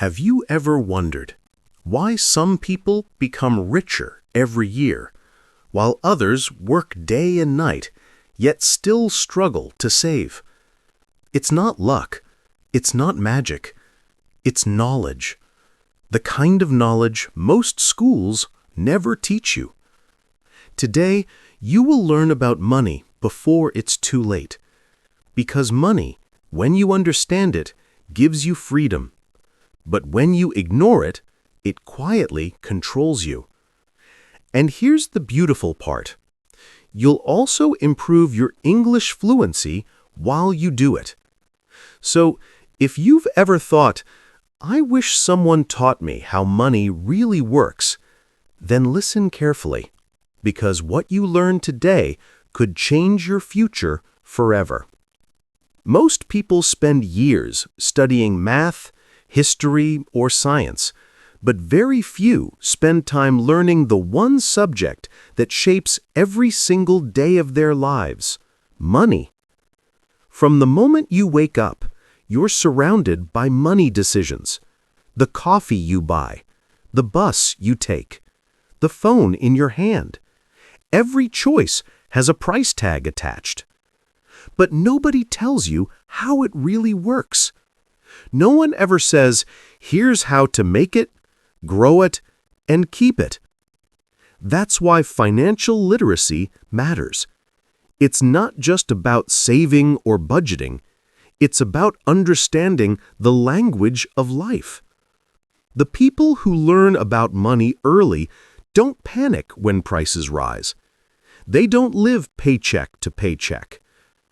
Have you ever wondered why some people become richer every year, while others work day and night, yet still struggle to save? It's not luck. It's not magic. It's knowledge. The kind of knowledge most schools never teach you. Today, you will learn about money before it's too late. Because money, when you understand it, gives you freedom. But when you ignore it, it quietly controls you. And here's the beautiful part. You'll also improve your English fluency while you do it. So, if you've ever thought, I wish someone taught me how money really works, then listen carefully, because what you learn today could change your future forever. Most people spend years studying math, history, or science, but very few spend time learning the one subject that shapes every single day of their lives: money. From the moment you wake up, you're surrounded by money decisions. The coffee you buy, the bus you take, the phone in your hand. Every choice has a price tag attached. But nobody tells you how it really works. No one ever says, here's how to make it, grow it, and keep it. That's why financial literacy matters. It's not just about saving or budgeting. It's about understanding the language of life. The people who learn about money early don't panic when prices rise. They don't live paycheck to paycheck.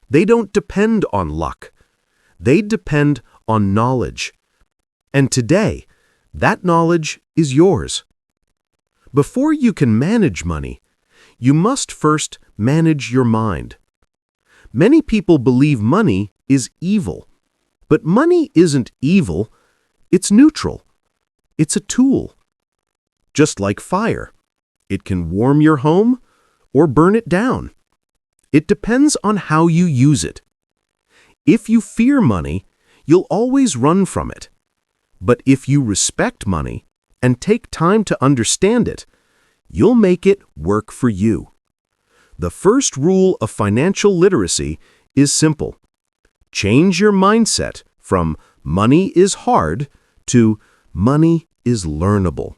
They don't depend on luck. They depend on knowledge. And today, that knowledge is yours. Before you can manage money, you must first manage your mind. Many people believe money is evil, but money isn't evil. It's neutral. It's a tool. Just like fire, it can warm your home or burn it down. It depends on how you use it. If you fear money, you'll always run from it. But if you respect money and take time to understand it, you'll make it work for you. The first rule of financial literacy is simple. Change your mindset from money is hard to money is learnable.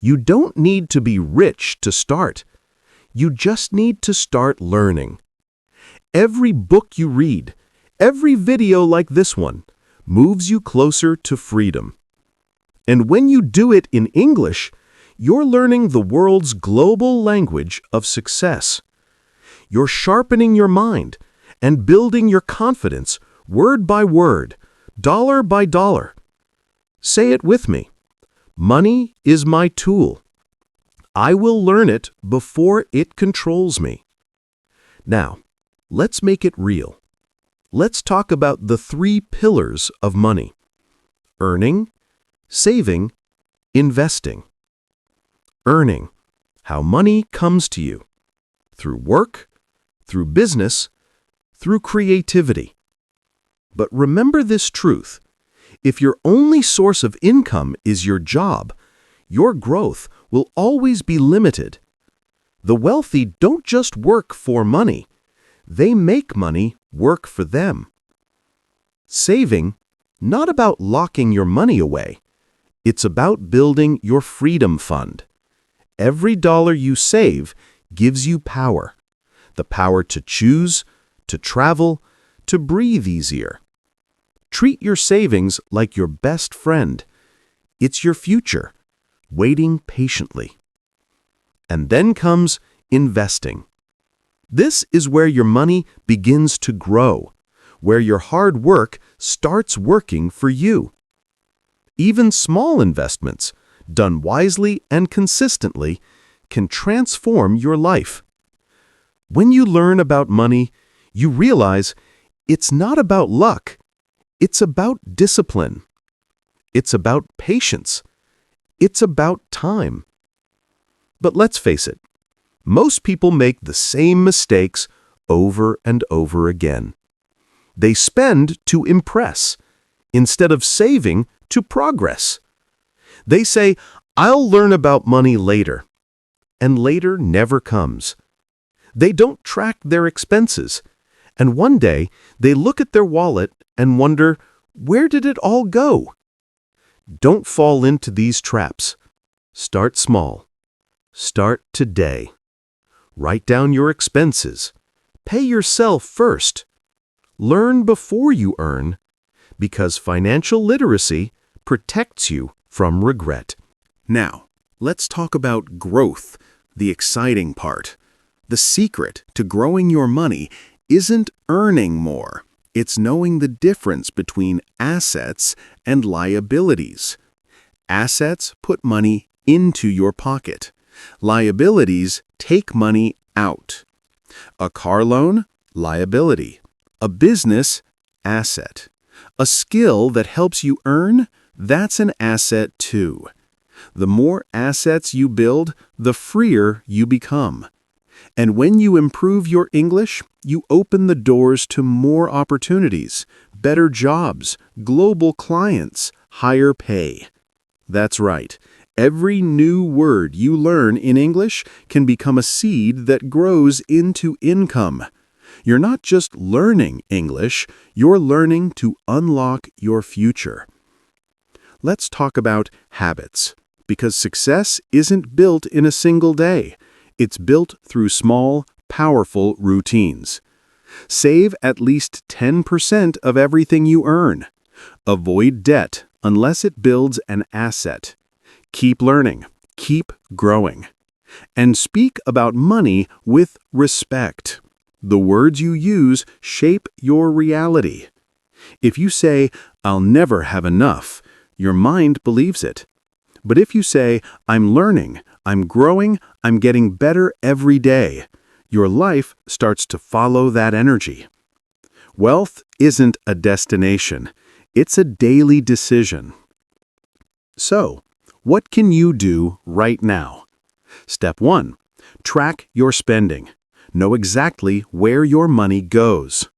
You don't need to be rich to start. You just need to start learning. Every book you read, every video like this one, moves you closer to freedom. And when you do it in English, you're learning the world's global language of success. You're sharpening your mind and building your confidence word by word, dollar by dollar. Say it with me. Money is my tool. I will learn it before it controls me. Now, let's make it real. Let's talk about the 3 pillars of money: earning, saving, investing. Earning, how money comes to you. Through work, through business, through creativity. But remember this truth. If your only source of income is your job, your growth will always be limited. The wealthy don't just work for money. They make money work for them. Saving, not about locking your money away. It's about building your freedom fund. Every dollar you save gives you power. The power to choose, to travel, to breathe easier. Treat your savings like your best friend. It's your future, waiting patiently. And then comes investing. This is where your money begins to grow, where your hard work starts working for you. Even small investments, done wisely and consistently, can transform your life. When you learn about money, you realize it's not about luck. It's about discipline. It's about patience. It's about time. But let's face it, most people make the same mistakes over and over again. They spend to impress, instead of saving to progress. They say, "I'll learn about money later," and later never comes. They don't track their expenses, and one day they look at their wallet and wonder, where did it all go? Don't fall into these traps. Start small. Start today. Write down your expenses. Pay yourself first. Learn before you earn, because financial literacy protects you from regret. Now, let's talk about growth, the exciting part. The secret to growing your money isn't earning more. It's knowing the difference between assets and liabilities. Assets put money into your pocket. Liabilities take money out. A car loan, liability. A business, asset. A skill that helps you earn, that's an asset too. The more assets you build, the freer you become. And when you improve your English, you open the doors to more opportunities, better jobs, global clients, higher pay. That's right. Every new word you learn in English can become a seed that grows into income. You're not just learning English, you're learning to unlock your future. Let's talk about habits, because success isn't built in a single day. It's built through small, powerful routines. Save at least 10% of everything you earn. Avoid debt unless it builds an asset. Keep learning. Keep growing. And speak about money with respect. The words you use shape your reality. If you say, "I'll never have enough," your mind believes it. But if you say, "I'm learning, I'm growing, I'm getting better every day," your life starts to follow that energy. Wealth isn't a destination. It's a daily decision. So, what can you do right now? Step 1. Track your spending. Know exactly where your money goes.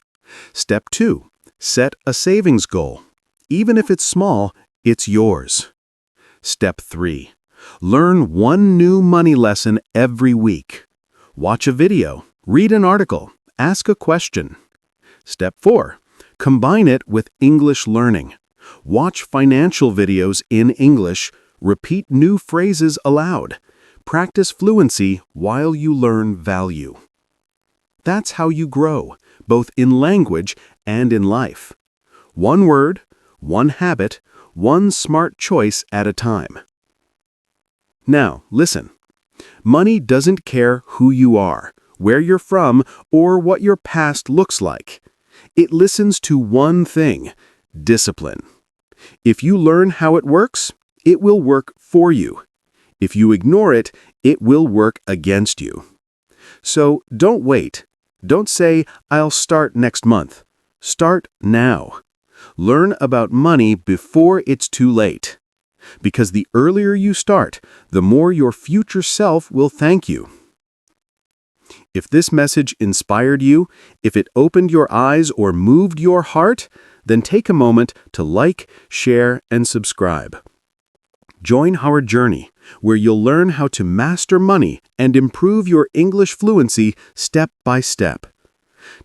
Step 2. Set a savings goal. Even if it's small, it's yours. Step 3. Learn one new money lesson every week. Watch a video, read an article, ask a question. Step 4. Combine it with English learning. Watch financial videos in English, repeat new phrases aloud. Practice fluency while you learn value. That's how you grow, both in language and in life. One word, one habit, one smart choice at a time. Now, listen. Money doesn't care who you are, where you're from, or what your past looks like. It listens to one thing: discipline. If you learn how it works, it will work for you. If you ignore it, it will work against you. So don't wait. Don't say, "I'll start next month." Start now. Learn about money before it's too late. Because the earlier you start, the more your future self will thank you. If this message inspired you, if it opened your eyes or moved your heart, then take a moment to like, share, and subscribe. Join our journey, where you'll learn how to master money and improve your English fluency step by step.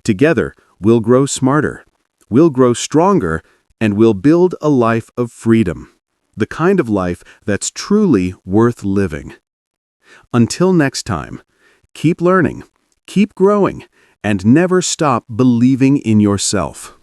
Together, we'll grow smarter, we'll grow stronger, and we'll build a life of freedom, the kind of life that's truly worth living. Until next time, keep learning, keep growing, and never stop believing in yourself.